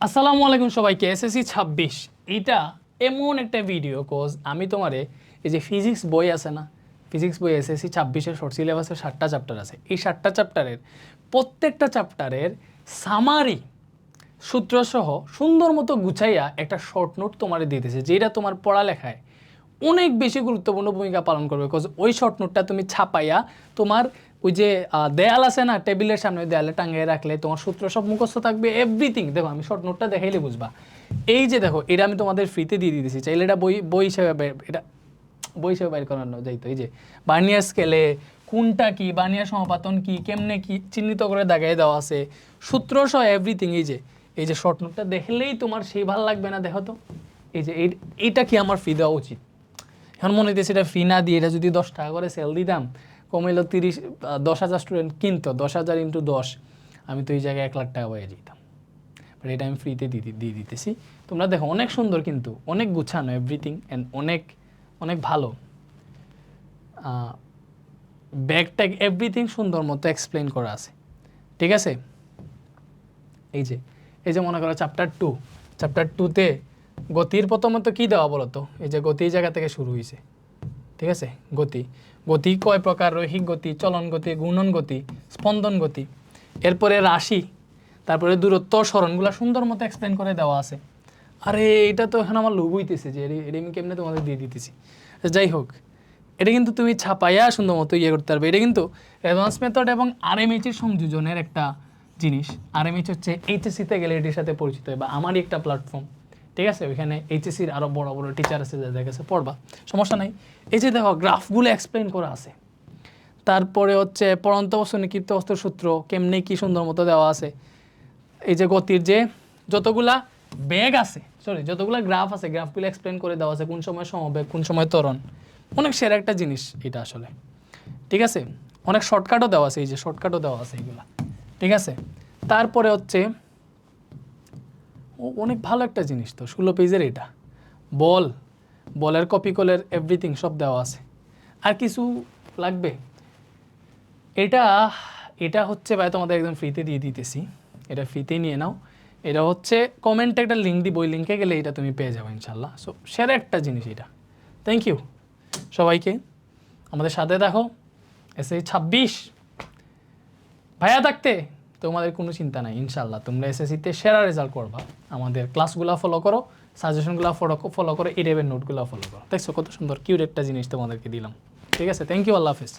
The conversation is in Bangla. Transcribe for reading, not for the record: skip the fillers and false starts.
আসসালামু আলাইকুম সবাইকে। এসএসসি 26 এটা এমন একটা ভিডিও কোজ আমি তোমারে এই যে ফিজিক্স বই আছে না, ফিজিক্স বই এসএসসি 26-এর শর্ট সিলেবাসের 7টা চ্যাপ্টার আছে। এই 7টা চ্যাপ্টারের প্রত্যেকটা চ্যাপ্টারের সামারি সূত্রসহ সুন্দর মতো গুছাইয়া একটা শর্ট নোট তোমারে দিতেছে, যেটা তোমার পড়ালেখায় অনেক বেশি গুরুত্বপূর্ণ ভূমিকা পালন করবে। বিকজ ওই শর্ট নোটটা তুমি ছাপাইয়া তোমার ওই যে দেয়াল আছে না, টেবিলের সামনে ওই দেয়ালে টাঙিয়ে রাখলে তোমার সূত্র সব মুখস্থ থাকবে, এভরিথিং। দেখো আমি শর্ট নোটটা দেখাইলে বুঝবা। এই যে দেখো, এটা আমি তোমাদের ফ্রিতে দিয়ে দিতেছি, চাইলে এটা বই হিসেবে এটা বই হিসেবে বাইর করানো যাইতো। এই যে বার্নিয়ার স্কেলে কোনটা কি, বার্নিয়ার সমাপাতন কি, কেমনে কি চিহ্নিত করে দাগাই দেওয়া আছে, সূত্র সহ এভরিথিং। এই যে শর্ট নোটটা দেখলেই তোমার সেই ভালো লাগবে না। দেখো তো এই যে এইটা কি আমার ফি দেওয়া উচিত। এখন মনে হইতেছে এটা ফি না দিয়ে এটা যদি 10 টাকা করে সেল দিতাম, কমাইলো 10,000 স্টুডেন্ট কিনতো, 10,000 ইন্টু 10, আমি তো এই জায়গায় 1,00,000 টাকা পাইয়ে যেতাম। বাট এটা আমি ফ্রিতে দিয়ে দিতেছি। তোমরা দেখো অনেক সুন্দর, কিন্তু অনেক গুছানো এভরিথিং অ্যান্ড অনেক অনেক ভালো। ব্যাগ ট্যাগ এভরিথিং সুন্দর মতো এক্সপ্লেন করা আছে, ঠিক আছে। এই যে মনে করো চ্যাপ্টার 2তে গতির প্রথমত কী দেওয়া বলো তো। এই যে গতি এই জায়গা থেকে শুরু হয়েছে, ঠিক আছে। গতি কয় প্রকার: রৈখিক গতি, চলন গতি, ঘূর্ণন গতি, স্পন্দন গতি। এরপরে রাশি, তারপরে দূরত্ব, সরণগুলো সুন্দর মতো এক্সপ্লেন করে দেওয়া আছে। আরে এটা তো এখন আমার লোভ হইতেছে যে এটা আমি কেমনে তোমাদের দিয়ে দিতেছি। যাই হোক, এটা কিন্তু তুমি ছাপাইয়া সুন্দর মতো করতে পারবে। এটা কিন্তু অ্যাডভান্স মেথড এবং আরএমএইচের সংযোজনের একটা জিনিস। আরএমএইচ হচ্ছে এইচএসসিতে গেলে এটির সাথে পরিচিত হয়, বা আমারই একটা প্ল্যাটফর্ম, ঠিক আছে। ওইখানে এইচএসসির আরও বড় বড় টিচার আছে, যাদের কাছে পড়বা, সমস্যা নাই। এই যে দেখো গ্রাফগুলো এক্সপ্লেন করা আছে। তারপরে হচ্ছে পড়ন্ত বস্তু নিক্ষিপ্ত বস্তুর সূত্র কেমনে কি সুন্দর মতো দেওয়া আছে। এই যে গতির যে যতগুলা বেগ আছে, যতগুলা গ্রাফ আছে, গ্রাফগুলো এক্সপ্লেন করে দেওয়া আছে, কোন সময় সমবেগ, কোন সময় ত্বরণ। অনেক সেরা একটা জিনিস এটা আসলে, ঠিক আছে। অনেক শর্টকাটও দেওয়া আছে, এই যে শর্টকাটও দেওয়া আছে এইগুলা, ঠিক আছে। তারপরে হচ্ছে অনেক ভালো একটা জিনিস তো 16 পেজের এটা বলের কপি কলের এভরিথিং সব দেওয়া আছে। আর কিছু লাগবে? এটা হচ্ছে ভাই তোমাদের একদম ফ্রিতে দিয়ে দিতেছি, এটা ফ্রিতেই নিয়ে নাও। এটা হচ্ছে কমেন্টে একটা লিঙ্ক দিব, ওই লিঙ্কে গেলে এটা তুমি পেয়ে যাবে ইনশাল্লাহ। সো সেরা একটা জিনিস এটা। থ্যাংক ইউ সবাইকে, আমাদের সাথে দেখো। এসএসসি 26 ভাইয়া থাকতে তোমাদের কোনো চিন্তা নাই, ইনশাল্লাহ তোমরা এসএসসিতে সেরা রেজাল্ট করবা। আমাদের ক্লাসগুলো ফলো করো, সাজেশনগুলো ফলো করো, 11 নোটগুলো ফলো করো। দেখছো কত সুন্দর কিউট একটা জিনিস তোমাদেরকে দিলাম, ঠিক আছে। থ্যাংক ইউ, আল্লাহ হাফেজ।